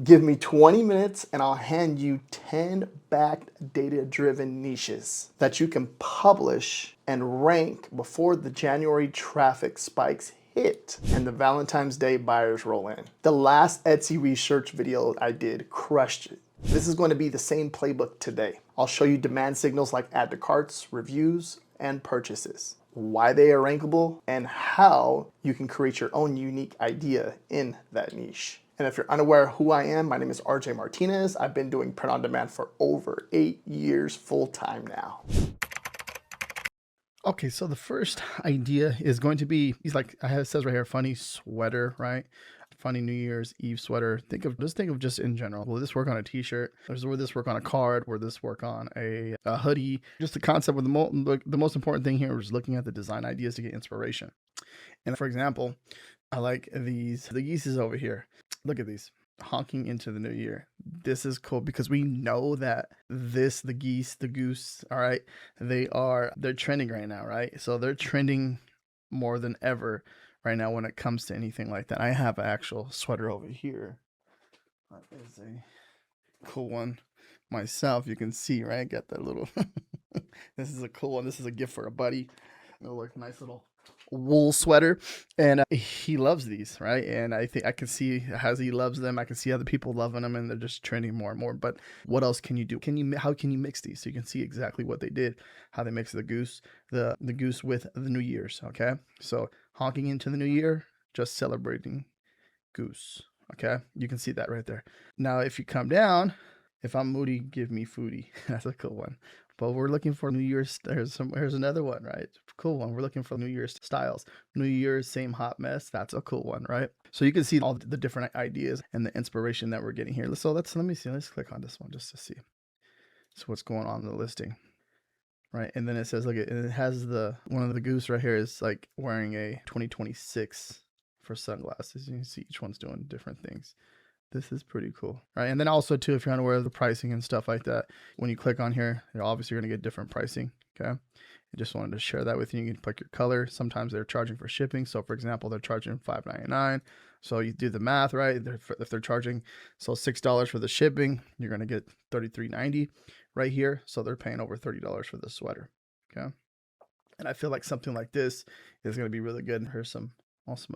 Give me 20 minutes and I'll hand you 10 backed data-driven niches that you can publish and rank before the January traffic spikes hit and the Valentine's Day buyers roll in. The last Etsy research video I did crushed it. This is going to be the same playbook today. I'll show you demand signals like add to carts, reviews, and purchases, why they are rankable, and how you can create your own unique idea in that niche. And if you're unaware who I am, my name is RJ Martinez. I've been doing print on demand for over 8 years full time now. Okay, so the first idea is going to be, it says right here, funny sweater, right? Funny New Year's Eve sweater. Think of just in general. Will this work on a t-shirt? Will this work on a card? Will this work on a hoodie? Just the concept with the most important thing here is looking at the design ideas to get inspiration. And for example, I like the geese over here. Look at these. Honking into the new year. This is cool because we know that the goose, all right, they're trending right now, right? So they're trending more than ever right now when it comes to anything like that. I have an actual sweater over here. That is a cool one myself. You can see, right? Got that little this is a cool one. This is a gift for a buddy. It'll look nice little wool sweater, and he loves these, right? And I think I can see as he loves them, I can see other people loving them, and they're just trending more and more. But what else can you do? How can you mix these? So you can see exactly what they did, how they mix the goose with the New Year's. Okay, so honking into the new year, just celebrating goose. Okay, you can see that right there. Now if you come down, if I'm moody, give me foodie. That's a cool one. But we're looking for New Year's. Here's another one, right? Cool one. We're looking for New Year's styles. New Year's, same hot mess. That's a cool one, right? So you can see all the different ideas and the inspiration that we're getting here. So let me see. Let's click on this one just to see. So what's going on in the listing, right? And then it says, look, it has one of the goose right here is like wearing a 2026 for sunglasses. You can see each one's doing different things. This is pretty cool, right? And then also too, if you're unaware of the pricing and stuff like that, when you click on here, you're obviously going to get different pricing. Okay, I just wanted to share that with you. You can pick your color. Sometimes they're charging for shipping. So for example, they're charging $5.99. So you do the math, right? If they're charging $6 for the shipping, you're going to get $33.90 right here. So they're paying over $30 for the sweater. Okay, and I feel like something like this is going to be really good. Here's some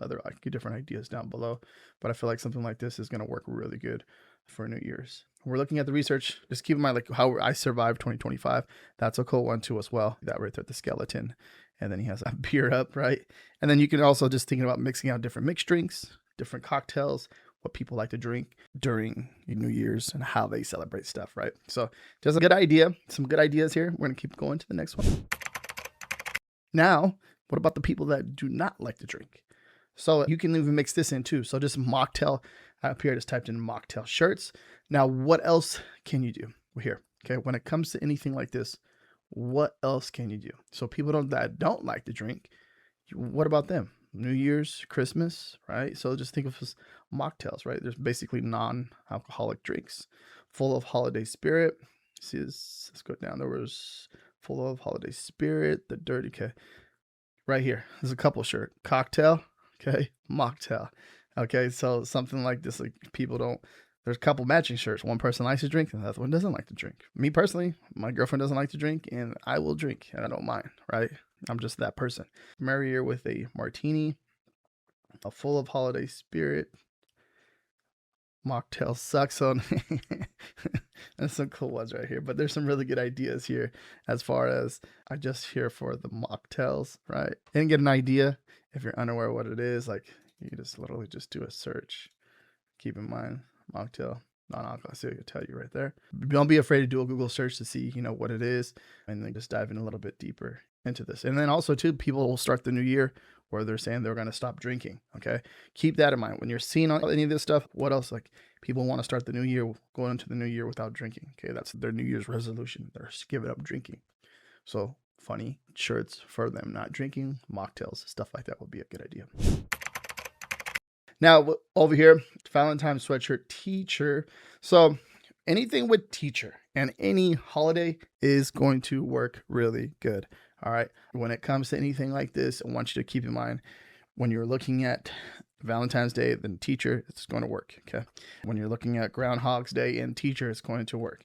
other different ideas down below, but I feel like something like this is going to work really good for New Year's. We're looking at the research. Just keep in mind like how I survived 2025. That's a cool one too as well. That right there, the skeleton, and then he has a beer up, right? And then you can also just thinking about mixing out different mixed drinks, different cocktails, what people like to drink during New Year's and how they celebrate stuff, right? So just a good idea, some good ideas here. We're gonna keep going to the next one. Now, what about the people that do not like to drink? So you can even mix this in too. So just Mocktail up here, just typed in Mocktail shirts. Now, what else can you do? We're here. Okay, when it comes to anything like this, what else can you do? So people that don't like to drink, what about them? New Year's, Christmas, right? So just think of mocktails, right? There's basically non-alcoholic drinks, full of holiday spirit. See this? Let's go down. There was full of holiday spirit, the dirty. Okay, right here. There's a couple shirt cocktail. Okay, mocktail. Okay, so something like this, like there's a couple matching shirts. One person likes to drink and the other one doesn't like to drink. Me personally, my girlfriend doesn't like to drink and I will drink and I don't mind, right? I'm just that person. Merrier with a martini, a full of holiday spirit. Mocktail sucks. So there's some cool ones right here, but there's some really good ideas here as far as I just here for the mocktails, right? And get an idea if you're unaware what it is. Like you just literally just do a search. Keep in mind mocktail non-alcohol. See, I can tell you right there. Don't be afraid to do a Google search to see what it is, and then just dive in a little bit deeper into this. And then also too, people will start the new year where they're saying they're going to stop drinking. Okay, keep that in mind when you're seeing any of this stuff. What else? Like people want to start the new year, going into the new year without drinking. Okay, that's their New Year's resolution. They're giving up drinking. So funny shirts for them not drinking, mocktails, stuff like that would be a good idea. Now over here, Valentine sweatshirt teacher. So anything with teacher and any holiday is going to work really good. All right. When it comes to anything like this, I want you to keep in mind when you're looking at Valentine's Day, then teacher, it's going to work. Okay. When you're looking at Groundhog's Day and teacher, it's going to work.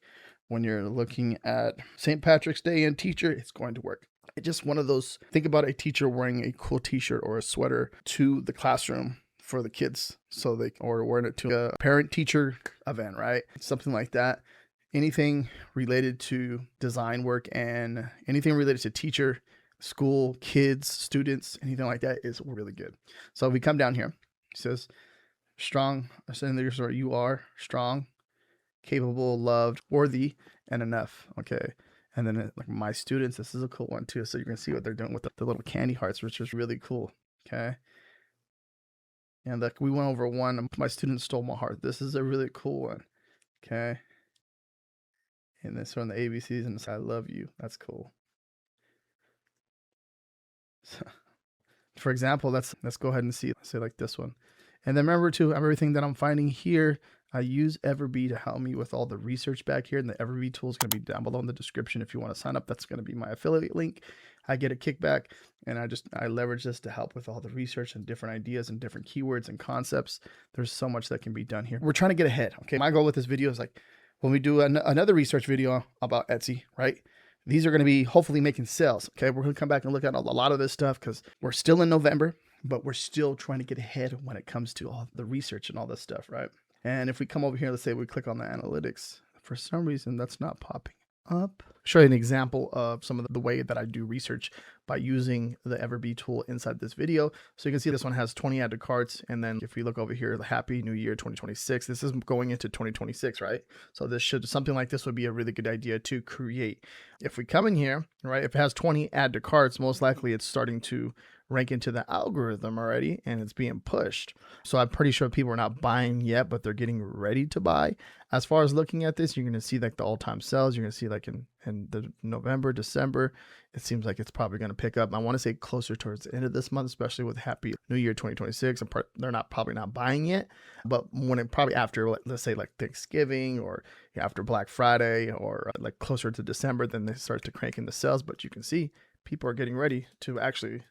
When you're looking at St. Patrick's Day and teacher, it's going to work. It's just one of those, think about a teacher wearing a cool t-shirt or a sweater to the classroom for the kids. So or wearing it to a parent teacher event, right? Something like that. Anything related to design work and anything related to teacher, school, kids, students, anything like that is really good. So if we come down here, it says strong, you are strong, capable, loved, worthy, and enough. Okay. And then like my students, this is a cool one too. So you can see what they're doing with the little candy hearts, which is really cool. Okay. And like we went over one, my student stole my heart. This is a really cool one. Okay. And this one, the ABCs, and I love you. That's cool. So, for example, let's go ahead and see. Let's say like this one. And then remember too, everything that I'm finding here, I use EverBee to help me with all the research back here. And the EverBee tool is going to be down below in the description. If you want to sign up, that's going to be my affiliate link. I get a kickback, and I leverage this to help with all the research and different ideas and different keywords and concepts. There's so much that can be done here. We're trying to get ahead. Okay. My goal with this video is like, when we do another research video about Etsy, right? These are going to be hopefully making sales. Okay. We're going to come back and look at a lot of this stuff because we're still in November, but we're still trying to get ahead when it comes to all the research and all this stuff, right? And if we come over here, let's say we click on the analytics, for some reason that's not popping up. Show you an example of some of the way that I do research by using the EverBee tool inside this video. So you can see this one has 20 add to carts. And then if we look over here, the Happy New Year 2026, this is going into 2026, right? So something like this would be a really good idea to create. If we come in here, right, if it has 20 add to carts, most likely it's starting to rank into the algorithm already and it's being pushed. So I'm pretty sure people are not buying yet, but they're getting ready to buy. As far as looking at this, you're going to see like the all-time sales. You're going to see like in the November, December, it seems like it's probably going to pick up. I want to say closer towards the end of this month, especially with Happy New Year 2026. They're probably not buying yet, but when it probably after, let's say like Thanksgiving or after Black Friday or like closer to December, then they start to crank in the sales. But you can see people are getting ready to actually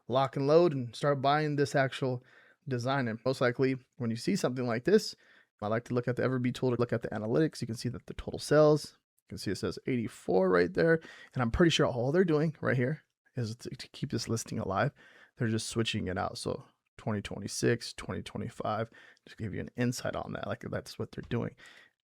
lock and load and start buying this actual design. And most likely when you see something like this, I like to look at the EverBee tool to look at the analytics. You can see that the total sales, you can see it says 84 right there. And I'm pretty sure all they're doing right here is to keep this listing alive. They're just switching it out. So 2026, 2025, just give you an insight on that. Like that's what they're doing.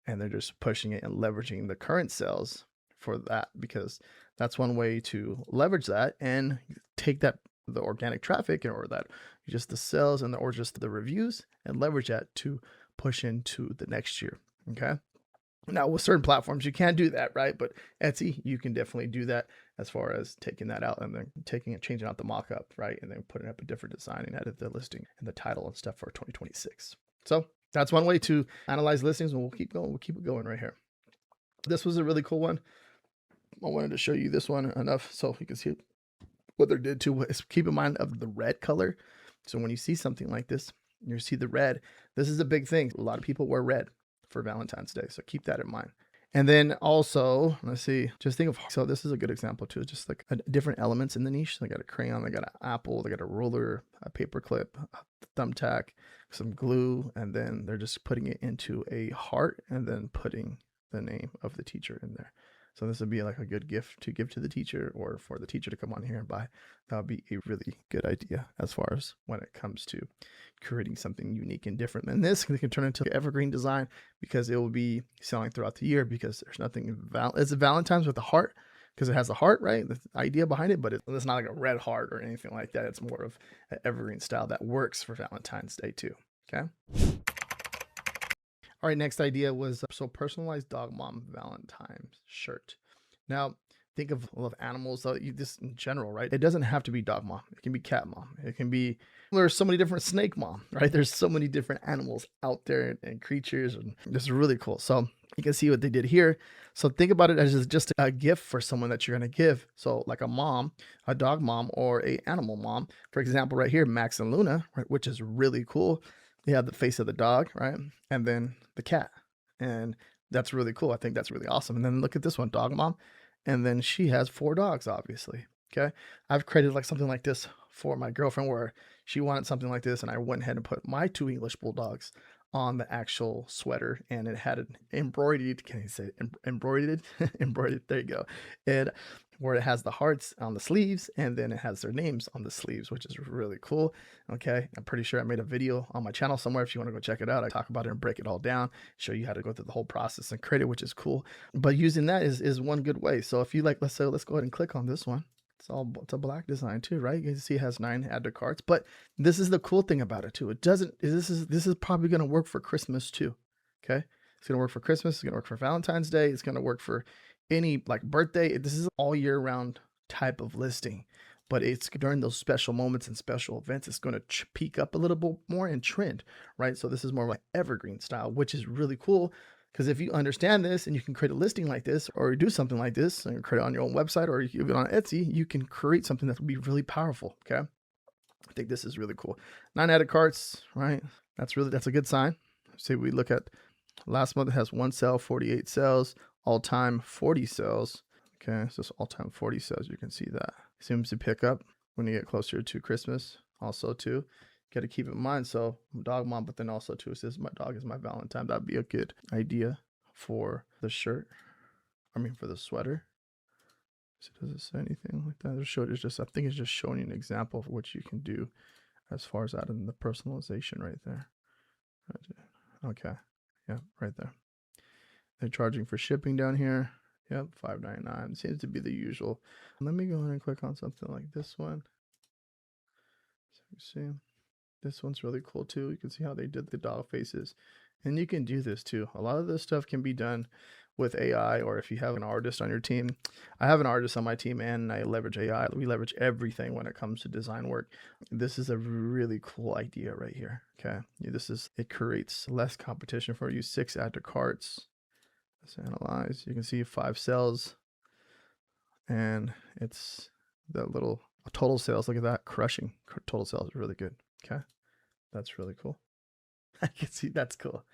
And they're just pushing it and leveraging the current sales for that, because that's one way to leverage that and take that the organic traffic or that just the sales and or just the reviews and leverage that to push into the next year. Okay. Now with certain platforms, you can't do that, right? But Etsy, you can definitely do that as far as taking that out and then changing out the mock-up, right? And then putting up a different design and edit the listing and the title and stuff for 2026. So that's one way to analyze listings, and we'll keep going. We'll keep it going right here. This was a really cool one. I wanted to show you this one enough so you can see what they did too. Is keep in mind of the red color. So when you see something like this, you see the red. This is a big thing. A lot of people wear red for Valentine's Day, so keep that in mind. And then also, let's see, just think of, so this is a good example too, just like different elements in the niche. They got a crayon, they got an apple, they got a ruler, a paper clip, a thumbtack, some glue, and then they're just putting it into a heart and then putting the name of the teacher in there. So this would be like a good gift to give to the teacher or for the teacher to come on here and buy. That would be a really good idea as far as when it comes to creating something unique and different. And this can turn into an evergreen design because it will be selling throughout the year, because there's nothing, it's a Valentine's with a heart because it has a heart, right? The idea behind it, but it's not like a red heart or anything like that. It's more of an evergreen style that works for Valentine's Day too, okay? All right, next idea was so personalized dog mom Valentine's shirt. Now, think of animals, this in general, right? It doesn't have to be dog mom. It can be cat mom. It can be, there's so many different snake mom, right? There's so many different animals out there and creatures, and this is really cool. So you can see what they did here. So think about it as just a gift for someone that you're going to give. So like a mom, a dog mom, or a animal mom. For example, right here, Max and Luna, right, which is really cool. They have the face of the dog, right? And then the cat. And that's really cool. I think that's really awesome. And then look at this one, dog mom. And then she has 4 dogs, obviously. Okay. I've created like something like this for my girlfriend where she wanted something like this, and I went ahead and put my 2 English bulldogs on the actual sweater, and it had an embroidered, can you say embroidered? Embroidered, there you go. And where it has the hearts on the sleeves, and then it has their names on the sleeves, which is really cool. Okay, I'm pretty sure I made a video on my channel somewhere. If you want to go check it out, I talk about it and break it all down, show you how to go through the whole process and create it, which is cool. But using that is one good way. So if you like, let's go ahead and click on this one. It's a black design too, right? You can see it has 9 add to carts, but this is the cool thing about it too. It doesn't, this is probably going to work for Christmas too. Okay. It's going to work for Christmas. It's going to work for Valentine's Day. It's going to work for any like birthday. This is all year round type of listing, but it's during those special moments and special events, it's going to peak up a little bit more and trend, right? So this is more like evergreen style, which is really cool. Because if you understand this and you can create a listing like this or do something like this and create it on your own website or even on Etsy, you can create something that will be really powerful. Okay. I think this is really cool. 9 added carts, right? That's a good sign. See, we look at last month, it has 1 sale, 48 sales, all time 40 sales. Okay. So it's all time 40 sales. You can see that seems to pick up when you get closer to Christmas also too. Got to keep in mind, so dog mom, but then also too, it says my dog is my Valentine. That'd be a good idea for the shirt. I mean, for the sweater. So does it say anything like that? I think it's just showing you an example of what you can do as far as adding the personalization right there. Okay, yeah, right there. They're charging for shipping down here. Yep, $5.99 seems to be the usual. Let me go ahead and click on something like this one. So you see. This one's really cool too. You can see how they did the dog faces, and you can do this too. A lot of this stuff can be done with AI, or if you have an artist on your team. I have an artist on my team and I leverage AI. We leverage everything when it comes to design work. This is a really cool idea right here. Okay. It creates less competition for you. 6 add to carts. Let's analyze. You can see 5 cells, and it's that little total sales. Look at that, crushing total sales is really good. Okay, that's really cool. I can see that's cool.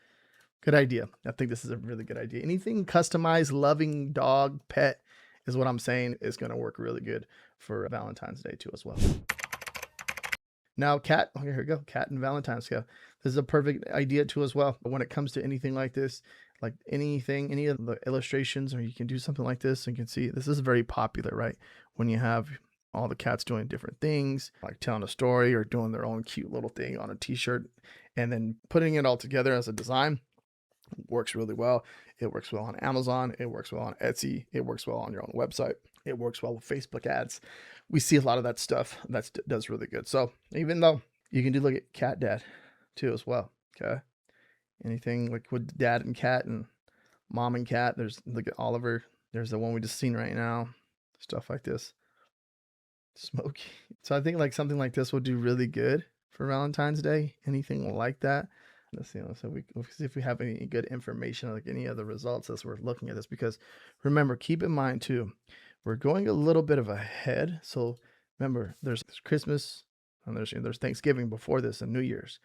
Good idea. I think this is a really good idea. Anything customized, loving dog, pet is what I'm saying is going to work really good for Valentine's Day too as well. Now, cat. Okay, here we go. Cat and Valentine's scale. This is a perfect idea too as well. But when it comes to anything like this, like anything, any of the illustrations, or you can do something like this, and you can see this is very popular, right? When you have all the cats doing different things, like telling a story or doing their own cute little thing on a t-shirt, and then putting it all together as a design works really well. It works well on Amazon. It works well on Etsy. It works well on your own website. It works well with Facebook ads. We see a lot of that stuff that does really good. So even though you can do look at cat dad too as well. Okay. Anything like with dad and cat and mom and cat. There's look at Oliver. There's the one we just seen right now. Stuff like this. Smoky. So I think like something like this will do really good for Valentine's Day. Anything like that. Let's see. So we'll see if we have any good information, like any other results as we're looking at this. Because remember, keep in mind too, we're going a little bit of ahead. So remember, there's Christmas and there's Thanksgiving before this and New Year's.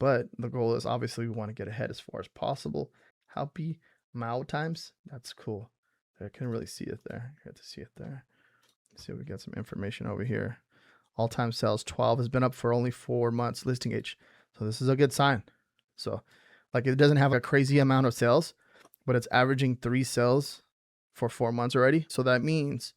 But the goal is obviously we want to get ahead as far as possible. Happy Mao times. That's cool. I can really see it there. You have to see it there. Let's see if we get some information over here. All-time sales 12 has been up for only 4 months listing age. So this is a good sign. So like it doesn't have a crazy amount of sales, but it's averaging 3 sales for 4 months already. So that means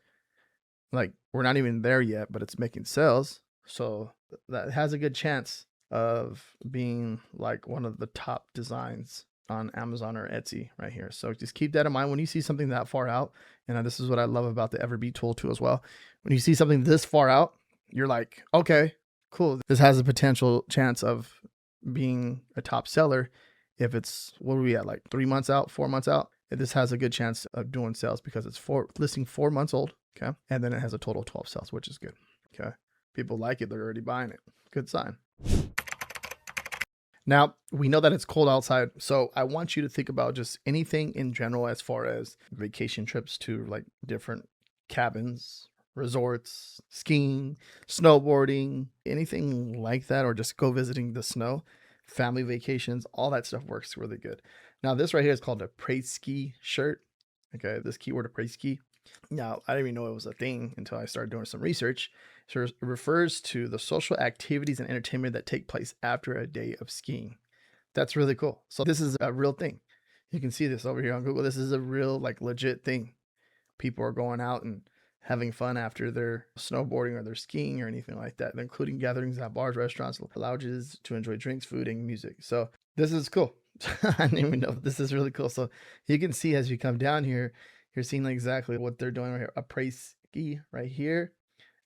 like we're not even there yet, but it's making sales. So that has a good chance of being like one of the top designs on Amazon or Etsy right here. So just keep that in mind when you see something that far out. And this is what I love about the EverBee tool too as well. When you see something this far out, you're like, okay, cool. This has a potential chance of being a top seller. If it's, what are we at, like 3 months out, 4 months out? This has a good chance of doing sales because it's listing 4 months old. Okay. And then it has a total of 12 sales, which is good. Okay. People like it. They're already buying it. Good sign. Now, we know that it's cold outside, so I want you to think about just anything in general as far as vacation trips to like different cabins, resorts, skiing, snowboarding, anything like that, or just go visiting the snow, family vacations, all that stuff works really good. Now, this right here is called a Après-Ski shirt. Okay, this keyword Après-Ski. Now, I didn't even know it was a thing until I started doing some research. So it refers to the social activities and entertainment that take place after a day of skiing. That's really cool. So this is a real thing. You can see this over here on Google. This is a real, like, legit thing. People are going out and having fun after their snowboarding or their skiing or anything like that, including gatherings at bars, restaurants, lounges to enjoy drinks, food, and music. So this is cool. I didn't even know. This is really cool. So you can see as you come down here, you're seeing exactly what they're doing right here. Après-Ski right here.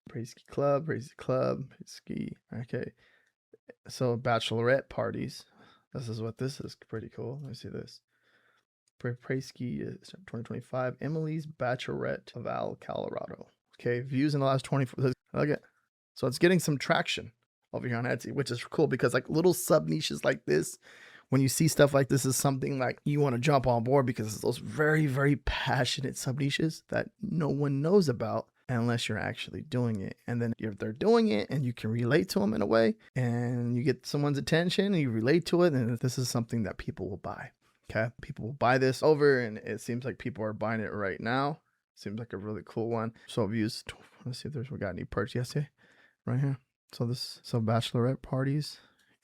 Après-Ski Club, Après-Ski Club, Ski. Okay. So bachelorette parties. This is what this is. Pretty cool. Let me see this. Après-Ski is 2025. Emily's Bachelorette Val, Colorado. Okay, views in the last 24. Okay, so it's getting some traction over here on Etsy, which is cool because like little sub niches like this, when you see stuff like this, is something like you want to jump on board because it's those very, very passionate sub niches that no one knows about unless you're actually doing it. And then if they're doing it and you can relate to them in a way and you get someone's attention and you relate to it, and this is something that people will buy. Okay, people will buy this over, and it seems like people are buying it right now. Seems like a really cool one. So views. Let's see if we got any purchase yesterday, right here. So bachelorette parties,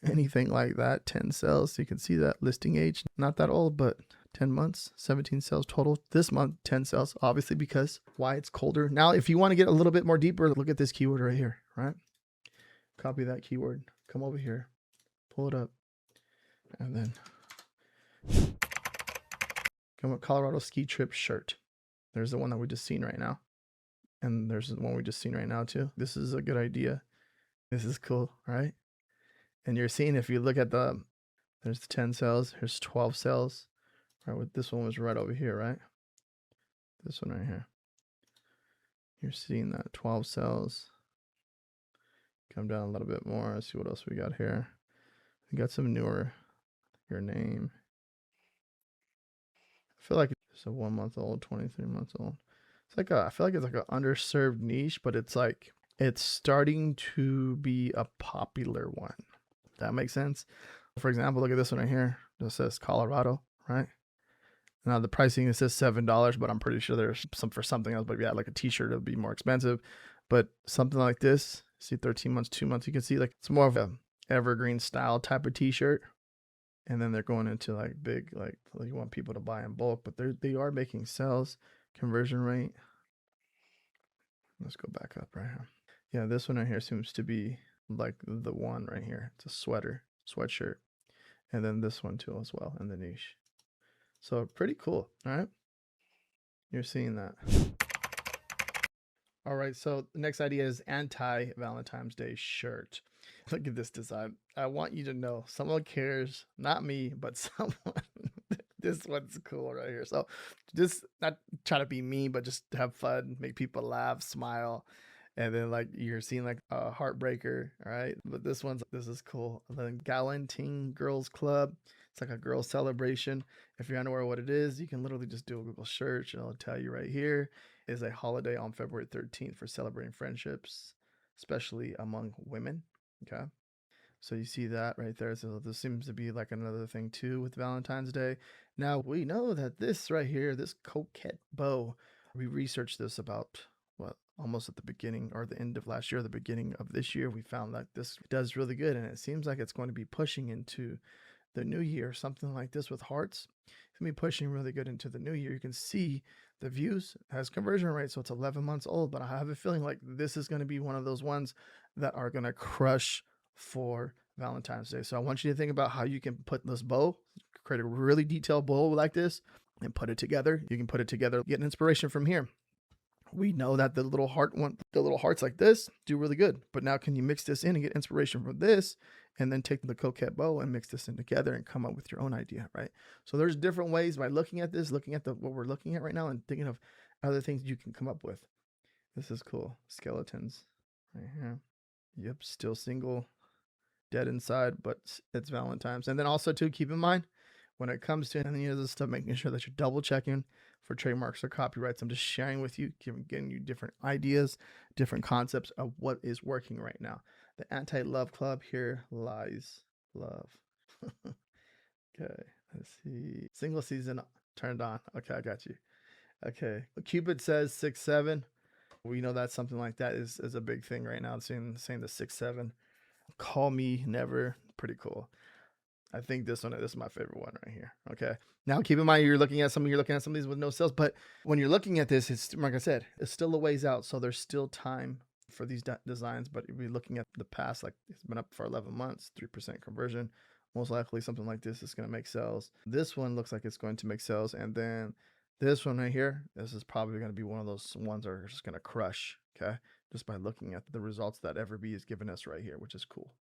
anything like that, 10 sales. So you can see that listing age, not that old, but 10 months, 17 sales total. This month, 10 sales, obviously, because why? It's colder. Now, if you want to get a little bit more deeper, look at this keyword right here, right? Copy that keyword, come over here, pull it up, and then come up Colorado ski trip shirt. There's the one that we just seen right now. And there's the one we just seen right now too. This is a good idea. This is cool, right? And you're seeing, if you look at there's 10 cells, here's 12 cells. Right, with this one was right over here, right? This one right here. You're seeing that 12 cells. Come down a little bit more. Let's see what else we got here. We got some newer, your name. I feel like it's a 1 month old, 23 months old. It's like I feel like it's like an underserved niche, but it's like it's starting to be a popular one. That makes sense. For example, look at this one right here. It says Colorado, right? Now the pricing, it says $7, but I'm pretty sure there's some for something else. But yeah, like a t-shirt, it'll be more expensive. But something like this, see 13 months, 2 months, you can see like it's more of a evergreen style type of t-shirt. And then they're going into like big, like you want people to buy in bulk, but they are making sales. Conversion rate. Let's go back up right here. Yeah, this one right here seems to be like the one right here. It's a sweatshirt. And then this one too as well in the niche. So pretty cool, all right? You're seeing that. All right, so the next idea is anti-Valentine's Day shirt. Look at this design. I want you to know someone cares, not me, but someone. This one's cool right here. So just not try to be mean, but just have fun, make people laugh, smile. And then like you're seeing like a heartbreaker, all right? But this is cool. And then Galantine Girls Club. It's like a girl celebration. If you're unaware what it is, you can literally just do a Google search and it'll tell you right here. Is a holiday on February 13th for celebrating friendships, especially among women. Okay. So you see that right there. So this seems to be like another thing too with Valentine's Day. Now we know that this right here, this coquette bow, we researched this about what, almost at the beginning or the end of last year, the beginning of this year. We found that this does really good, and it seems like it's going to be pushing into the new year. Something like this with hearts, it's gonna be pushing really good into the new year. You can see the views has conversion rate, so it's 11 months old, but I have a feeling like this is going to be one of those ones that are going to crush for Valentine's Day. So I want you to think about how you can put this bow, create a really detailed bow like this, and put it together. You can put it together, get an inspiration from here. We know that the little hearts like this do really good, but now can you mix this in and get inspiration from this, and then take the coquette bow and mix this in together and come up with your own idea, right? So there's different ways by looking at this, looking at what we're looking at right now, and thinking of other things you can come up with. This is cool. Skeletons right here. Yep, still single, dead inside, but it's Valentine's. And then also too, keep in mind when it comes to any of this stuff, making sure that you're double checking for trademarks or copyrights. I'm just sharing with you, getting you different ideas, different concepts of what is working right now. The anti-love club, here lies love. Okay, let's see. Single season turned on. Okay, I got you. Okay, Cupid says 6'7". We know that something like that is a big thing right now. Saying the 6-7. Call Me Never. Pretty cool. I think this is my favorite one right here. Okay. Now keep in mind you're looking at some of these with no sales, but when you're looking at this, it's like I said, it's still a ways out. So there's still time for these designs, but if you're looking at the past, like it's been up for 11 months, 3% conversion. Most likely something like this is going to make sales. This one looks like it's going to make sales. And then this one right here, this is probably going to be one of those ones that are just going to crush. Okay. Just by looking at the results that EverBee is giving us right here, which is cool.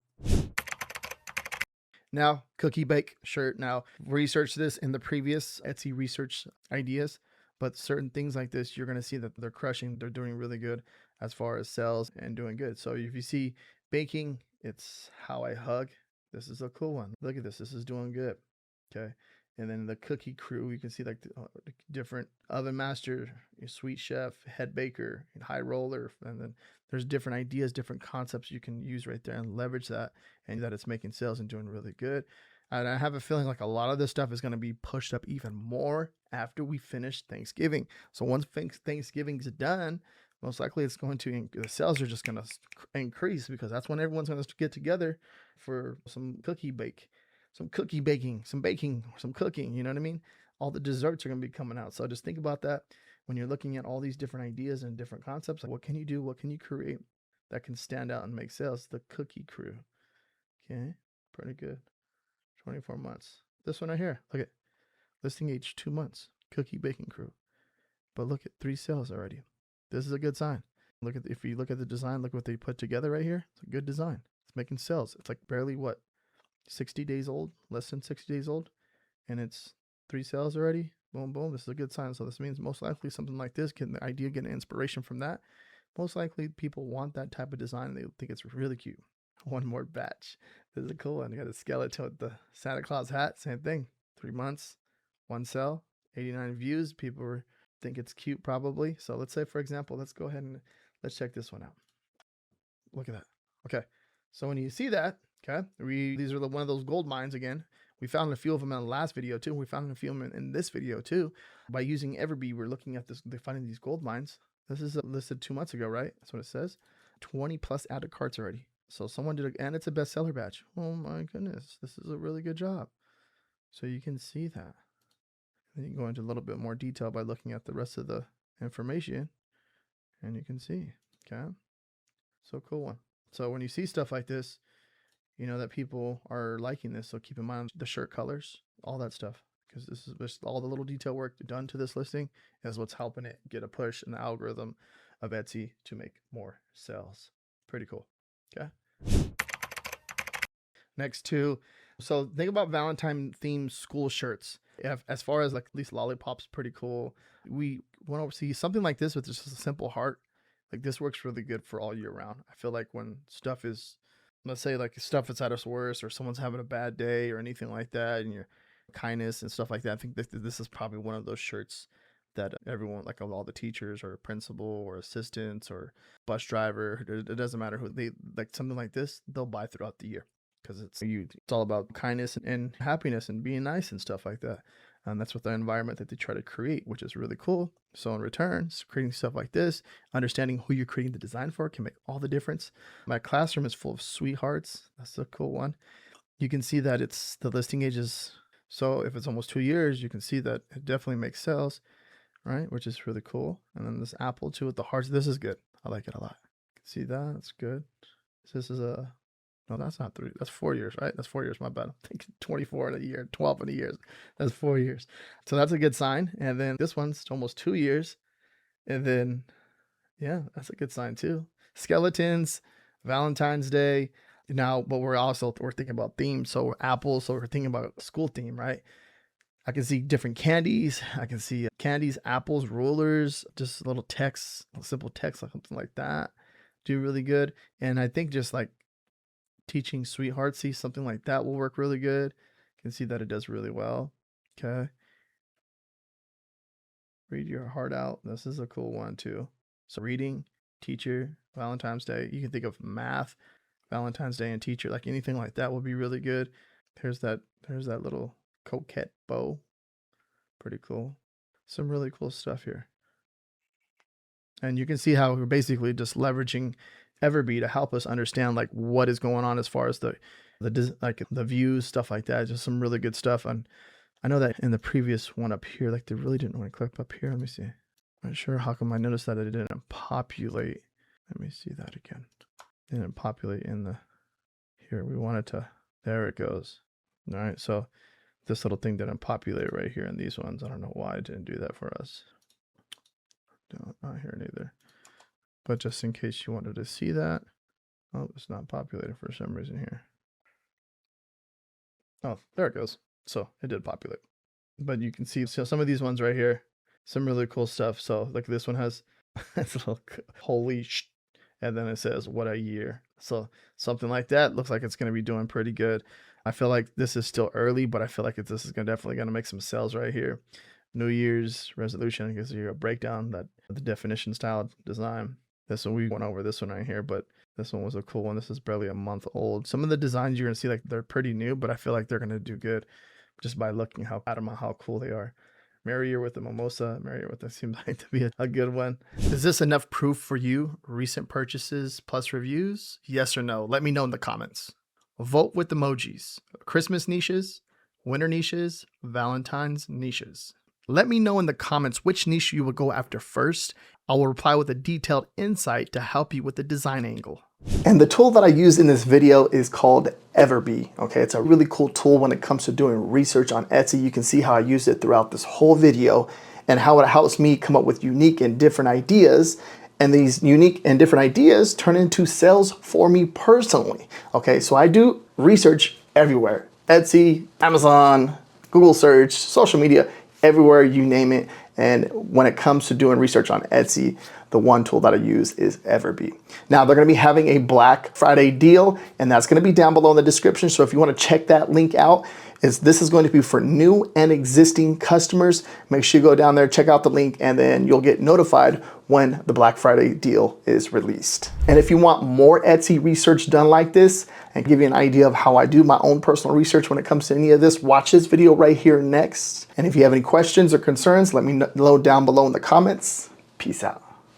Now, cookie bake shirt. Now, research this in the previous Etsy research ideas, but certain things like this, you're going to see that they're crushing. They're doing really good as far as sales and doing good. So if you see baking, it's How I Hug. This is a cool one. Look at this. This is doing good. Okay. And then the cookie crew, you can see like the different oven master, sweet chef, head baker, high roller. And then there's different ideas, different concepts you can use right there and leverage that, and that it's making sales and doing really good. And I have a feeling like a lot of this stuff is going to be pushed up even more after we finish Thanksgiving. So once Thanksgiving's done, most likely it's going to, the sales are just going to increase, because that's when everyone's going to get together for some cookie baking, some baking, some cooking, you know what I mean? All the desserts are going to be coming out. So just think about that when you're looking at all these different ideas and different concepts. Like, what can you do? What can you create that can stand out and make sales? The cookie crew. Okay, pretty good. 24 months. This one right here, look at listing age 2 months, cookie baking crew. But look at 3 sales already. This is a good sign. Look at, if you look at the design, look what they put together right here. It's a good design. It's making sales. It's like barely what, 60 days old, less than 60 days old, and it's 3 sales already. Boom, boom. This is a good sign. So this means most likely something like this, getting the idea, getting inspiration from that. Most likely people want that type of design and they think it's really cute. One more batch. This is a cool one. You got a skeleton with the Santa Claus hat. Same thing. 3 months, 1 sell, 89 views. People think it's cute probably. So let's say, for example, let's go ahead and let's check this one out. Look at that. Okay. So when you see that, okay, these are one of those gold mines again. We found a few of them in the last video too. We found a few of them in this video too. By using EverBee, we're looking at this. They're finding these gold mines. This is listed 2 months ago, right? That's what it says. 20 plus added carts already. So someone did, and it's a bestseller batch. Oh my goodness, this is a really good job. So you can see that. Then you can go into a little bit more detail by looking at the rest of the information, and you can see. Okay, so cool one. So when you see stuff like this, you know that people are liking this. So keep in mind the shirt colors, all that stuff, because this is just all the little detail work done to this listing is what's helping it get a push in the algorithm of Etsy to make more sales. Pretty cool. Okay. Next two. So think about Valentine themed school shirts. As far as like at least lollipops, pretty cool. We want to see something like this with just a simple heart. Like this works really good for all year round. I feel like when stuff is, let's say like stuff is at its worst, or someone's having a bad day or anything like that, and your kindness and stuff like that, I think this is probably one of those shirts that everyone, like all the teachers or principal or assistants or bus driver, it doesn't matter who, they like something like this, they'll buy throughout the year, because it's all about kindness and happiness and being nice and stuff like that. And that's what the environment that they try to create, which is really cool. So in return, creating stuff like this, understanding who you're creating the design for can make all the difference. My classroom is full of sweethearts. That's a cool one. You can see that it's the listing ages. So if it's almost 2 years, you can see that it definitely makes sales, right? Which is really cool. And then this apple too with the hearts. This is good. I like it a lot. See that? That's good. This is a, no, that's not 3. That's 4 years, right? That's 4 years. My bad. I'm thinking 24 in a year, 12 in a year. That's 4 years. So that's a good sign. And then this one's almost 2 years. And then, yeah, that's a good sign too. Skeletons, Valentine's Day. Now, but we're thinking about themes. So we're apples. So we're thinking about school theme, right? I can see different candies. I can see candies, apples, rulers, just little text, simple text, like something like that. Do really good. And I think just like teaching sweetheartsy, something like that will work really good. You can see that it does really well. Okay. Read your heart out. This is a cool one too. So reading, teacher, Valentine's Day. You can think of math, Valentine's Day, and teacher. Like anything like that will be really good. There's that little coquette bow. Pretty cool. Some really cool stuff here. And you can see how we're basically just leveraging EverBee to help us understand like what is going on as far as the views, stuff like that. Just some really good stuff. And I know that in the previous one up here, like they really didn't want to click up here. Let me see. I'm not sure how come I noticed that it didn't populate. Let me see that again. It didn't populate in the here. We wanted to, there it goes. All right, so this little thing didn't populate right here in these ones. I don't know why it didn't do that for us. No, not here neither. But just in case you wanted to see that. Oh, it's not populated for some reason here. Oh, there it goes. So it did populate. But you can see, so some of these ones right here, some really cool stuff. So like this one has this little holy sh, and then it says what a year. So something like that looks like it's going to be doing pretty good. I feel like this is still early, but I feel like this is definitely going to make some sales right here. New Year's resolution gives you a breakdown that the definition style design. This one we went over this one right here, but this one was a cool one. This is barely a month old. Some of the designs you're gonna see like they're pretty new, but I feel like they're gonna do good just by looking how cool they are. Merrier with the mimosa. Merrier with that seems like to be a good one. Is this enough proof for you? Recent purchases plus reviews? Yes or no? Let me know in the comments. Vote with emojis. Christmas niches, winter niches, Valentine's niches. Let me know in the comments which niche you will go after first. I will reply with a detailed insight to help you with the design angle. And the tool that I use in this video is called EverBee. Okay, it's a really cool tool when it comes to doing research on Etsy. You can see how I use it throughout this whole video and how it helps me come up with unique and different ideas. And these unique and different ideas turn into sales for me personally. Okay, so I do research everywhere. Etsy, Amazon, Google search, social media, everywhere you name it. And when it comes to doing research on Etsy, the one tool that I use is EverBee. Now they're gonna be having a Black Friday deal, and that's gonna be down below in the description. So if you wanna check that link out, this is going to be for new and existing customers. Make sure you go down there, check out the link, and then you'll get notified when the Black Friday deal is released. And if you want more Etsy research done like this and give you an idea of how I do my own personal research when it comes to any of this, watch this video right here next. And if you have any questions or concerns, let me know down below in the comments. Peace out.